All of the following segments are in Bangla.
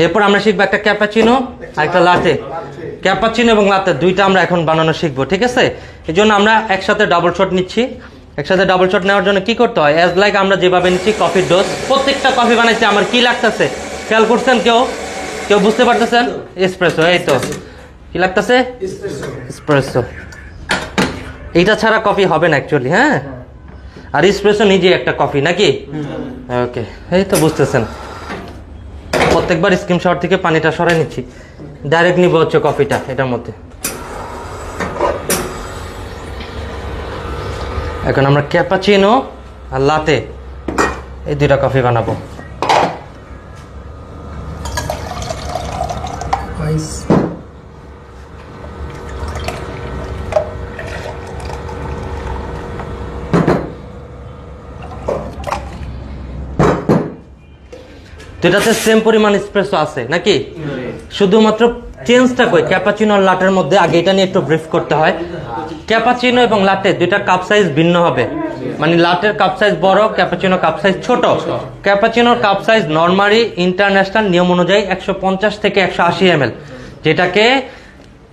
এরপর আমরা শিখবো একটা ক্যাপাচিনো আর একটা লাটে। ক্যাপাচিনো এবং লাটে দুইটা আমরা এখন বানানো শিখবো, ঠিক আছে? এই জন্য আমরা একসাথে ডাবল শট নিচ্ছি। একসাথে ডাবল শট নেওয়ার জন্য কি করতে হয়, অ্যাজ লাইক আমরা যেভাবে নিচ্ছি কফির ডোজ। প্রত্যেকটা কফি বানাইতে আমার কি লাগতেছে খেয়াল করছেন? কেউ কেউ বুঝতে পারতেছেন? এসপ্রেসো, এই তো কি লাগতেছে, এসপ্রেসো। এইটা ছাড়া কফি হবে না অ্যাকচুয়ালি, হ্যাঁ। আর এসপ্রেসো নিজে একটা কফি নাকি? ওকে, এই তো বুঝতেছেন। প্রত্যেকবার স্কিম শাওয়ার থেকে পানিটা সরাই নিচ্ছি, ডাইরেক্ট নিব হচ্ছে কফিটা এটার মধ্যে। এখন আমরা ক্যাপাচিনো আর লাতে এই দুইটা কফি বানাবো। দুটাতে সেম পরিমাণ এসপ্রেসো আছে নাকি? শুধুমাত্র চেঞ্জটা কই, ক্যাপাচিনো আর লাটের মধ্যে আগে এটা নিয়ে একটু ব্রিফ করতে হয়। ক্যাপাচিনো এবং লাটে দুইটা কাপ সাইজ ভিন্ন হবে, মানে লাটের কাপ সাইজ বড়, ক্যাপাচিনো কাপ সাইজ ছোট। ক্যাপাচিনোর কাপ সাইজ নরমালি ইন্টারন্যাশনাল নিয়ম অনুযায়ী 150 থেকে 180 ml, যেটাকে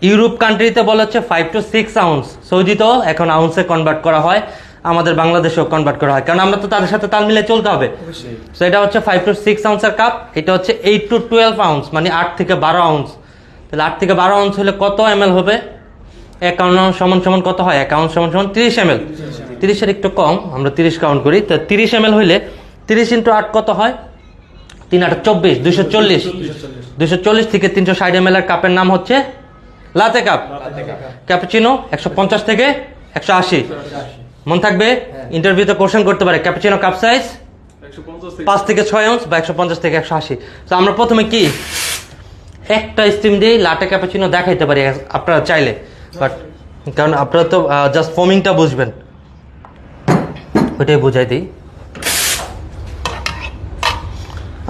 ইউরোপ কান্ট্রিতে বলা হচ্ছে 5 to 6 আউন্স। সৌদিতেও এখন আউন্সে কনভার্ট করা হয়, আমাদের বাংলাদেশেও কনভার্ট করা হয়, কারণ আমরা তো তাদের সাথে তাল মিলে চলতে হবে। সো এটা হচ্ছে 5 to 6 আউন্সের কাপ, এটা হচ্ছে 8 to 12 আউন্স, মানে 8 থেকে 12 আউন্স। তাহলে 8 থেকে 12 আউন্স হলে কত ml হবে? 1 আউন্স সমান সমান কত হয়? 1 আউন্স সমান সমান 30 ml। 30-এর একটু কম, আমরা 30 কাউন্ট করি। তো 30 ml হইলে 30 × 8 কত হয়? 3 × 8 = 24, 240। 240 থেকে 360 ml এর কাপের নাম হচ্ছে লাতে কাপ। ক্যাপাচিনো 150 থেকে 180। মন থাকবে, ইন্টারভিউতে কোশ্চেন করতে পারে ক্যাপাচিনো কাপ সাইজ 5 থেকে 6 আউন্স বা 150 থেকে 180। তো আমরা প্রথমে কি একটা স্টিম দিয়ে লাটে ক্যাপাচিনো দেখাইতে পারি আপনারা চাইলে, বাট কারণ আপনারা তো জাস্ট ফোমিংটা বুঝবেন, ওইটাই বুঝাই দিই।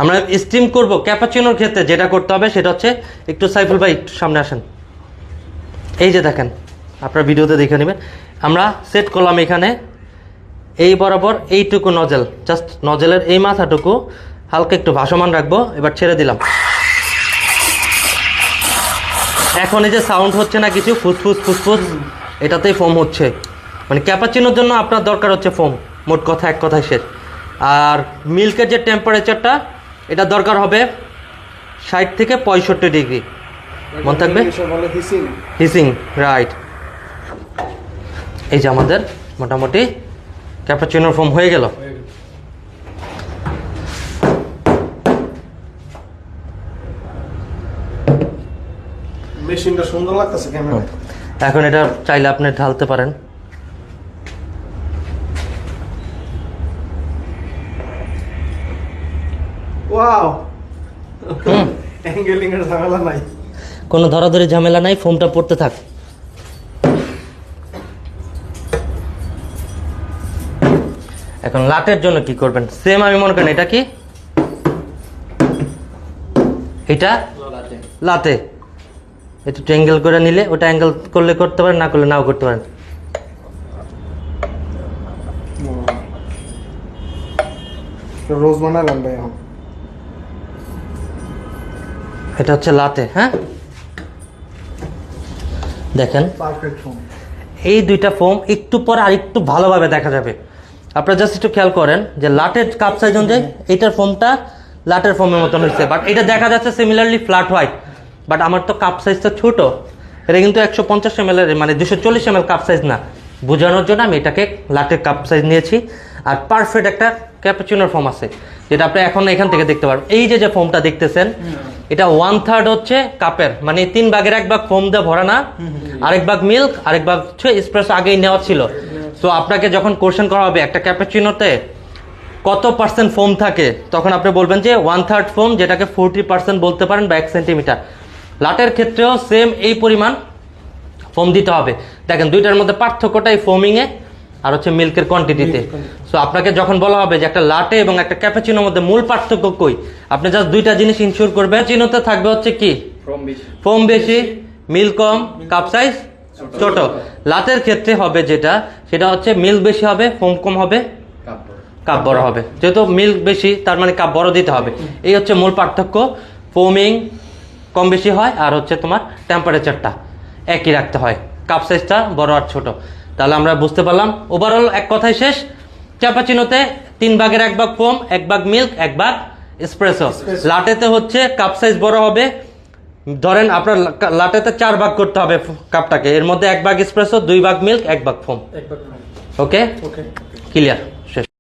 আমরা স্টিম করব ক্যাপাচিনোর ক্ষেত্রে যেটা করতে হবে সেটা হচ্ছে, একটু সাইফুল ভাই একটু সামনে আসেন। এই যে দেখেন, আপনারা ভিডিওতে দেখে নেবেন, আমরা সেট করলাম এখানে এই বরাবর এইটুকু নজেল, জাস্ট নজেলের এই মাথাটুকু হালকা একটু ভাসমান রাখবো। এবার ছেড়ে দিলাম। এখন এই যে সাউন্ড হচ্ছে না কিছু, ফুসফুস ফুসফুস, এটাতেই ফোম হচ্ছে। মানে ক্যাপাচিনোর জন্য আপনার দরকার হচ্ছে ফোম, মোট কথা এক কথায় শেষ। আর মিল্কের যে টেম্পারেচারটা, এটা দরকার হবে 60 থেকে 65 ডিগ্রি। মনে থাকবে, হিসিং, রাইট। এই যে আমাদের মোটামুটি ক্যাপাচিনোর ফোম হয়ে গেল। মেশিনটা সুন্দর লাগতেছে ক্যামেরায়। এখন এটা চাইলে আপনি ঢালতে পারেন। ওয়াও, অ্যাঙ্গেলিং এর ঝামেলা নাই, কোনো ধরাধরি ঝামেলা নাই, ফোমটা পড়তে থাক। এখন লাটের জন্য কি করবেন, সেম আমি মনে করেন এটা কি, এটা লাতে একটু অ্যাঙ্গেল করে নিলে, ওটা অ্যাঙ্গেল করলে করতে পারেন, না করলে নাও করতে পারেন। রোজ বানালাম ভাই এখন। এটা হচ্ছে লাতে, হ্যাঁ দেখেন পারফেক্ট ফোম। এই দুইটা ফোম একটু পরে আর একটু ভালোভাবে দেখা যাবে। আপনারা জাস্ট একটু খেয়াল করেন যে লাটের কাপ সাইজ অনুযায়ী এইটার ফোমটা লাটের ফোমের মতন হচ্ছে, বাট এটা দেখা যাচ্ছে সিমিলারলি ফ্ল্যাট হোয়াইট। বাট আমার তো কাপ সাইজটা ছোট, এটা কিন্তু 150 ml এর, মানে 240 ml কাপ সাইজ না। বোঝানোর জন্য আমি এটাকে লাটের কাপ সাইজ নিয়েছি। আর পারফেক্ট একটা ক্যাপাচিনোর ফোম আছে, যেটা আপনি এখন এখান থেকে দেখতে পারবেন। এই যে ফোমটা দেখতেছেন, এটা 1/3 হচ্ছে কাপের, মানে 3 ভাগের 1 ভাগ ফোম দিয়ে ভরা না, আরেক ভাগ মিল্ক, আরেক ভাগ হচ্ছে এসপ্রেসো আগেই নেওয়া ছিল। তো আপনাকে যখন কোশ্চেন করা হবে একটা ক্যাপাচিনোতে কত পার্সেন্ট ফোম থাকে, তখন আপনি বলবেন যে 1/3 ফোম, যেটাকে 40% বলতে পারেন বা 1 সেন্টিমিটার। লাটের ক্ষেত্রেও সেম এই পরিমাণ ফোম দিতে হবে। দেখেন দুইটার মধ্যে পার্থক্যটাই ফোমিংয়ে আর হচ্ছে মিল্কের কোয়ান্টিটিতে। সো আপনাকে যখন বলা হবে যে একটা লাটে এবং একটা ক্যাপাচিনোর মধ্যে মূল পার্থক্য কই, আপনি জাস্ট দুইটা জিনিস ইনশিওর করবেন। চিনোতে থাকবে হচ্ছে কি, ফোম বেশি, মিল্ক কম, কাপ সাইজ ছোট। লাটের ক্ষেত্রে হবে যেটা, সেটা হচ্ছে মিল্ক বেশি হবে, ফোম কম হবে, কাপ বড় হবে। যেহেতু মিল্ক বেশি তার মানে কাপ বড় দিতে হবে, এই হচ্ছে মূল পার্থক্য। ফোমিং কম বেশি হয়, আর হচ্ছে তোমার টেম্পারেচারটা একই রাখতে হয়, কাপ সাইজটা বড় আর ছোট। তাহলে আমরা বুঝতে পারলাম ওভারঅল এক কথায় শেষ, ক্যাপাচিনোতে 3 ভাগের 1 ভাগ ফোম, 1 ভাগ মিল্ক, 1 ভাগ এসপ্রেসো। লাটেতে হচ্ছে কাপ সাইজ বড় হবে, ধরেন আপনার লাটেতে 4 ভাগ করতে হবে কাপটাকে, এর মধ্যে 1 ভাগ এসপ্রেসো, 2 ভাগ মিল্ক, 1 ভাগ ফোম। ওকে, ওকে ক্লিয়ার, শেষ।